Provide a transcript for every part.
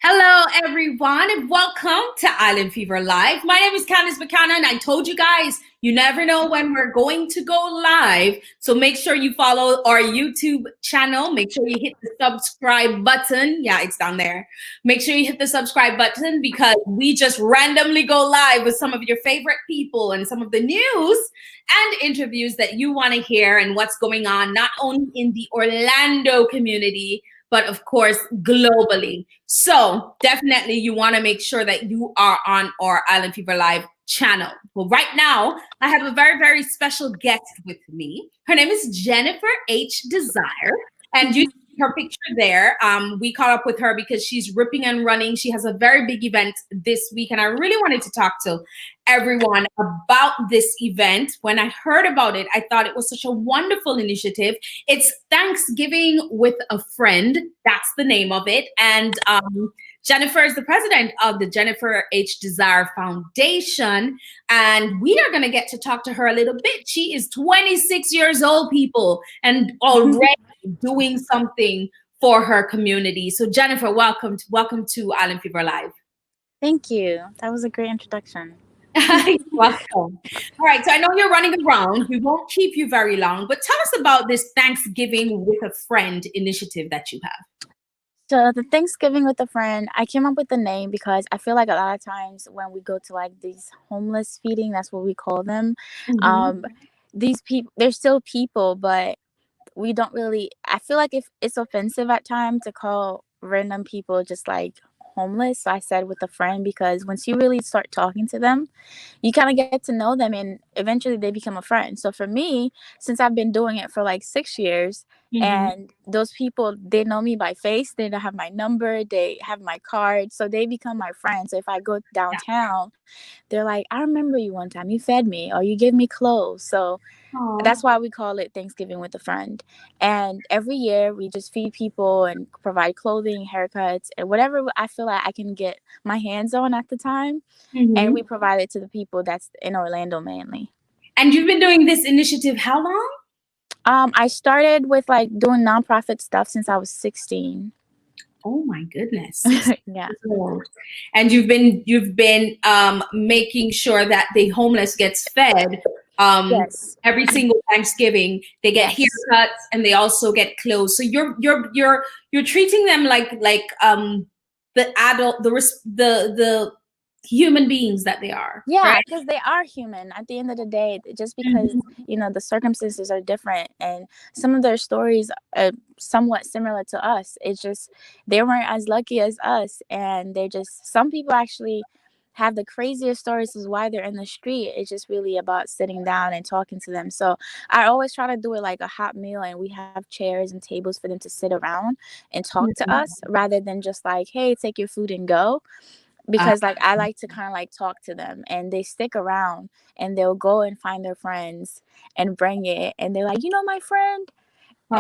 Hello, everyone, and welcome to Island Fever Live. My name is Candice Buchanan. I told you guys, you never know when we're going to go live. So make sure you follow our YouTube channel. Make sure you hit the subscribe button. Yeah, it's down there. Make sure you hit the subscribe button because we just randomly go live with some of your favorite people and some of the news and interviews that you want to hear and what's going on, not only in the Orlando community, but of course, globally. So definitely you want to make sure that you are on our Island Fever Live channel. Well, right now, I have a very, very special guest with me. Her name is Jennifer H. Desire. And you see her picture there. We caught up with her because she's ripping and running. She has a very big event this week. And I really wanted to talk to everyone about this event. When I heard about it, I thought it was such a wonderful initiative. It's Thanksgiving with a Friend. That's the name of it. And Jennifer is the president of the Jennifer H. Desire Foundation. And we are going to get to talk to her a little bit. She is 26 years old, people, and already doing something for her community. So Jennifer, welcome to Island Fever Live. Thank you. That was a great introduction. You're welcome. All right, so I know you're running around. We won't keep you very long, but tell us about this Thanksgiving with a Friend initiative that you have. So the Thanksgiving with a Friend, I came up with the name because I feel like a lot of times when we go to like these homeless feeding, that's what we call them. These people, they're still people, but we don't really, I feel like if it's offensive at times to call random people just like homeless. So I said with a friend, because once you really start talking to them, you kind of get to know them and eventually they become a friend. So for me, since I've been doing it for like 6 years, and those people, they know me by face, they don't have my number, they have my card, so they become my friends. So if I go downtown, they're like, I remember you one time, you fed me or you gave me clothes. So that's why we call it Thanksgiving with a Friend. And every year we just feed people and provide clothing, haircuts, and whatever I feel like I can get my hands on at the time. And we provide it to the people that's in Orlando mainly. And you've been doing this initiative how long? I started with like doing nonprofit stuff since I was 16. Oh my goodness. Yeah. And you've been making sure that the homeless gets fed. Yes. Every single Thanksgiving they get haircuts and they also get clothes. So you're treating them like the adult, the human beings that they are. Yeah, right? because they are human at the end of the day. Just because the circumstances are different and some of their stories are somewhat similar to us, it's just they weren't as lucky as us, and they just, some people actually have the craziest stories as why they're in the street. It's just really about sitting down and talking to them. So I always try to do it like a hot meal, and we have chairs and tables for them to sit around and talk to us rather than just like, hey, take your food and go. Because like I like to kind of like talk to them, and they stick around and they'll go and find their friends and bring it, and they're like, my friend. So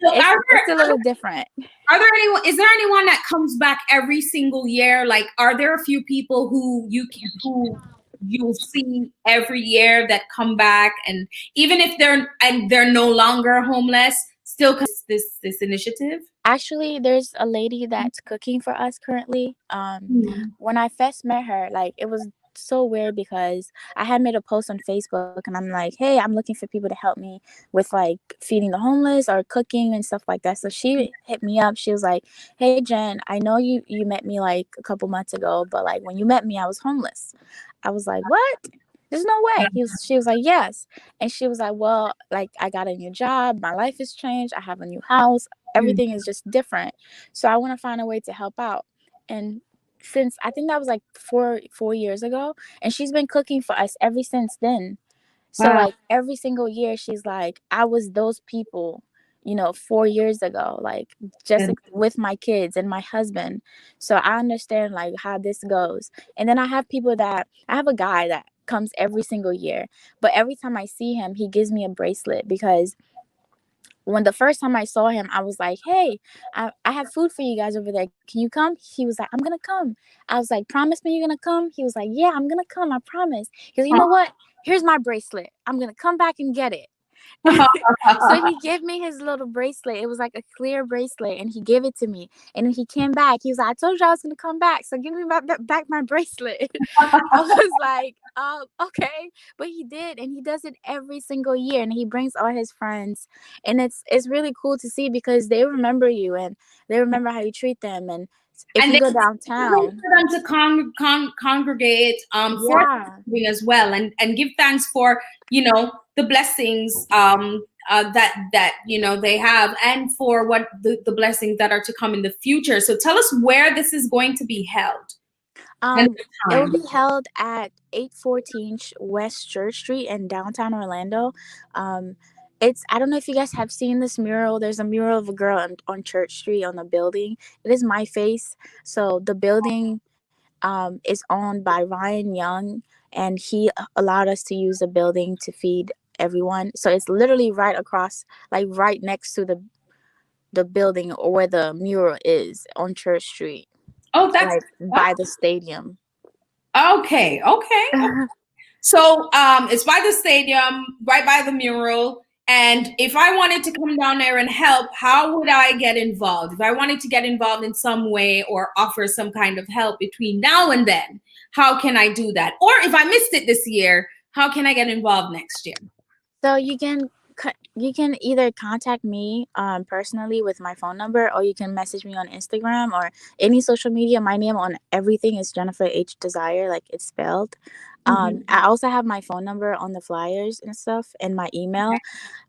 it's a little different. Is there anyone that comes back every single year? Like, are there a few people who you'll see every year that come back, and even if they're no longer homeless, still this initiative? Actually, there's a lady that's cooking for us currently. When I first met her, like, it was so weird because I had made a post on Facebook and I'm like, hey, I'm looking for people to help me with like feeding the homeless or cooking and stuff like that. So she hit me up. She was like, hey, Jen, I know you met me like a couple months ago, but like when you met me, I was homeless. I was like, what? There's no way. She was like, yes. And she was like, well, like, I got a new job. My life has changed. I have a new house. Everything is just different. So I want to find a way to help out. And since I think that was like four years ago, and she's been cooking for us ever since then. So like every single year she's like, I was those people, 4 years ago, like just with my kids and my husband. So I understand like how this goes. And then I have a guy that comes every single year, but every time I see him, he gives me a bracelet, because when the first time I saw him, I was like, hey, I have food for you guys over there. Can you come? He was like, I'm going to come. I was like, promise me you're going to come? He was like, yeah, I'm going to come. I promise. He goes, you know what? Here's my bracelet. I'm going to come back and get it. So he gave me his little bracelet. It was like a clear bracelet, and he gave it to me. And when he came back, he was like, "I told you I was gonna come back, so give me back my bracelet." I was like, okay," but he did, and he does it every single year, and he brings all his friends, and it's really cool to see because they remember you and they remember how you treat them, and if And you they go for downtown, them to congregate for yeah. Thanksgiving as well, and give thanks for the blessings that they have, and for what the blessings that are to come in the future. So tell us where this is going to be held and Um, the it will time. be held at 814 West Church Street in downtown Orlando. Um, I don't know if you guys have seen this mural. There's a mural of a girl on Church Street on the building. It is my face. So the building is owned by Ryan Young, and he allowed us to use the building to feed everyone. So it's literally right across, like right next to the building or where the mural is on Church Street, Oh, that's like by the stadium. okay. Okay. So it's by the stadium, right by the mural. And if I wanted to come down there and help, how would I get involved? If I wanted to get involved in some way or offer some kind of help between now and then, how can I do that? Or if I missed it this year, how can I get involved next year? So you can either contact me personally with my phone number, or you can message me on Instagram or any social media. My name on everything is Jennifer H Desire, like it's spelled. Mhm. I also have my phone number on the flyers and stuff, and my email.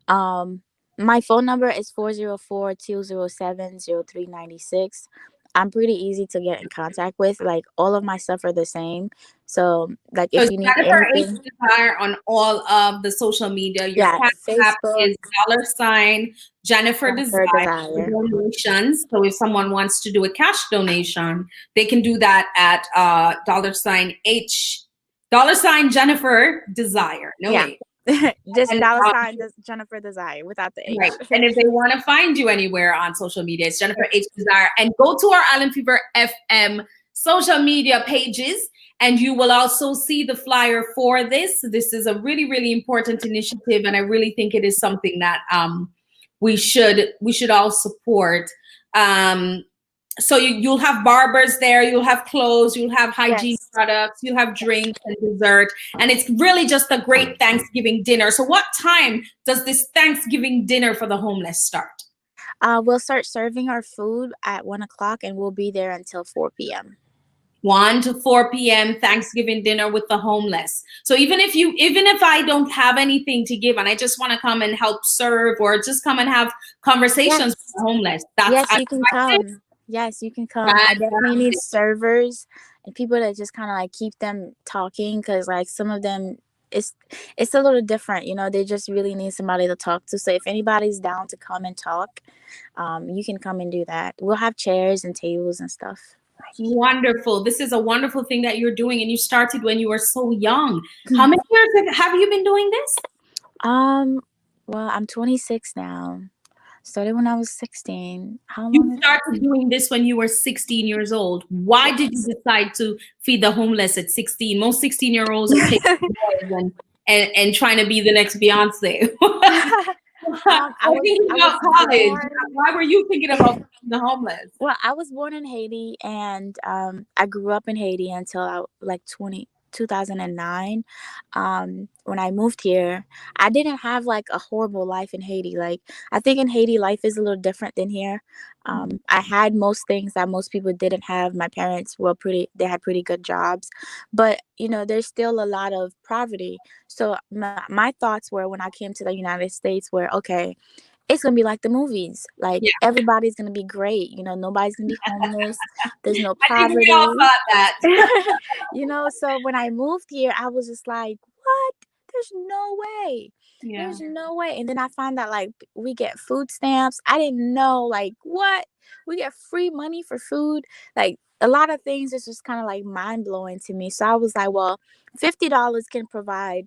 Um, my phone number is 404-207-0396. I'm pretty easy to get in contact with. Like all of my stuff are the same. So like So if you need Jennifer H. anything, Desire on all of the social media. Your yeah, cash app Facebook, is $ Jennifer Desire Jennifer for Desire. donations. So if someone wants to do a cash donation, they can do that at $Jennifer Desire. No Yeah. wait. Just And dollar sign Jennifer Desire without the right. H. And if they want to find you anywhere on social media, it's Jennifer H. Desire. And go to our Island Fever FM social media pages, and you will also see the flyer for this. This is a really, really important initiative, and I really think it is something that we should all support. Um, so you'll have barbers there, you'll have clothes, you'll have hygiene Yes. products, you'll have drinks and dessert, and it's really just a great Thanksgiving dinner. So what time does this Thanksgiving dinner for the homeless start? We'll start serving our food at 1 o'clock, and we'll be there until 4 p.m. 1 to 4 p.m. Thanksgiving dinner with the homeless. So even if I don't have anything to give and I just want to come and help serve or just come and have conversations with Yes. the homeless, that's Yes, you can come. Yes, you can come. I definitely need fantastic. servers and people that just kind of like keep them talking, because like some of them, it's it's a little different, they just really need somebody to talk to. So if anybody's down to come and talk, you can come and do that. We'll have chairs and tables and stuff. Wonderful. This is a wonderful thing that you're doing, and you started when you were so young. How many years have you been doing this? Um, well, I'm 26 now. Started when I was 16. How You long? started doing this when you were 16 years old. Why did you Yes. decide to feed the homeless at 16? Most 16-year-olds are chasing boys and trying to be the next Beyonce. I Or thinking I about was college. born. Why were you thinking about feeding the homeless? Well, I was born in Haiti, and I grew up in Haiti until I like 2009. When I moved here, I didn't have like a horrible life in Haiti. Like I think in Haiti, life is a little different than here. I had most things that most people didn't have. My parents were they had pretty good jobs, but there's still a lot of poverty. So my thoughts were, when I came to the United States, were okay, it's gonna be like the movies. Like Yeah, everybody's gonna be great. Nobody's gonna be homeless. There's no I think we all poverty. thought that. So when I moved here, I was just like, what? There's no way. Yeah. There's no way. And then I found out like we get food stamps. I didn't know, like, what? We get free money for food. Like a lot of things is just kind of like mind blowing to me. So I was like, well, $50 can provide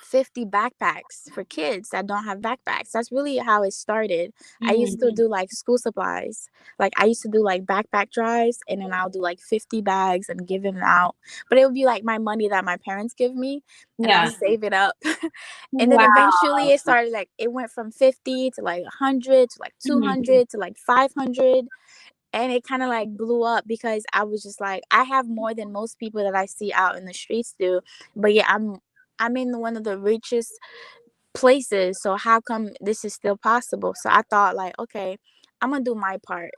50 backpacks for kids that don't have backpacks. That's really how it started. I used to do like school supplies. Like I used to do like backpack drives, and then I'll do like 50 bags and give them out. But it would be like my money that my parents give me, and I'll save it up. And then eventually it started, like it went from 50 to like 100 to like 200 to like 500. And it kind of like blew up because I was just like, I have more than most people that I see out in the streets do. But yeah, I'm in one of the richest places. So how come this is still possible? So I thought like, okay, I'm gonna do my part.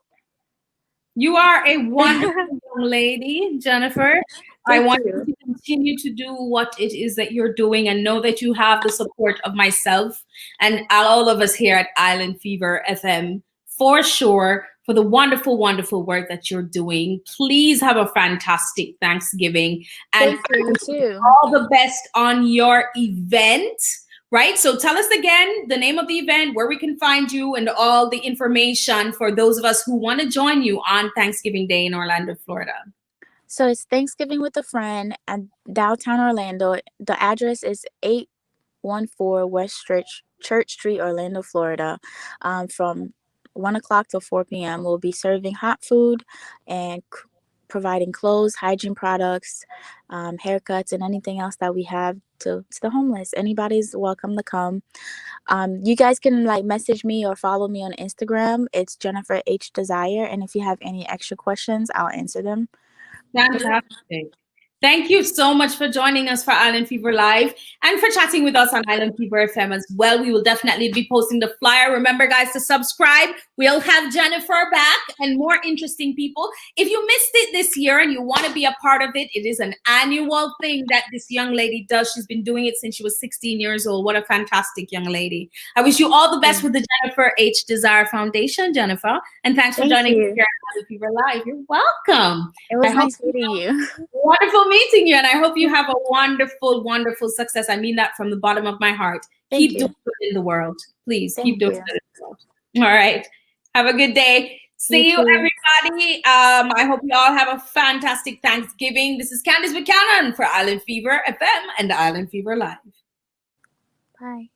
You are a wonderful young lady, Jennifer. I want you to continue to do what it is that you're doing, and know that you have the support of myself and all of us here at Island Fever FM for sure, for the wonderful, wonderful work that you're doing. Please have a fantastic Thanksgiving, and you too. all the best on your event. Right. So tell us again the name of the event, where we can find you, and all the information for those of us who want to join you on Thanksgiving Day in Orlando, Florida. So it's Thanksgiving with a Friend at downtown Orlando. The address is 814 West Church Street, Orlando, Florida. From 1 o'clock to 4 p.m. We'll be serving hot food and providing clothes, hygiene products, haircuts, and anything else that we have to the homeless. Anybody's welcome to come. You guys can like message me or follow me on Instagram. It's Jennifer H Desire, and if you have any extra questions, I'll answer them. Fantastic. Thank you so much for joining us for Island Fever Live and for chatting with us on Island Fever FM as well. We will definitely be posting the flyer. Remember, guys, to subscribe. We'll have Jennifer back and more interesting people. If you missed it this year and you want to be a part of it, it is an annual thing that this young lady does. She's been doing it since she was 16 years old. What a fantastic young lady. I wish you all the best with the Jennifer H. Desire Foundation, Jennifer. And thanks for joining us here at Island Fever Live. You're welcome. It was nice meeting you. Wonderful meeting you, and I hope you have a wonderful, wonderful success. I mean that from the bottom of my heart. Keep doing good in the world. Please keep doing good in the world. All right. Have a good day. See you everybody. I hope you all have a fantastic Thanksgiving. This is Candice Buchanan for Island Fever FM and Island Fever Live. Bye.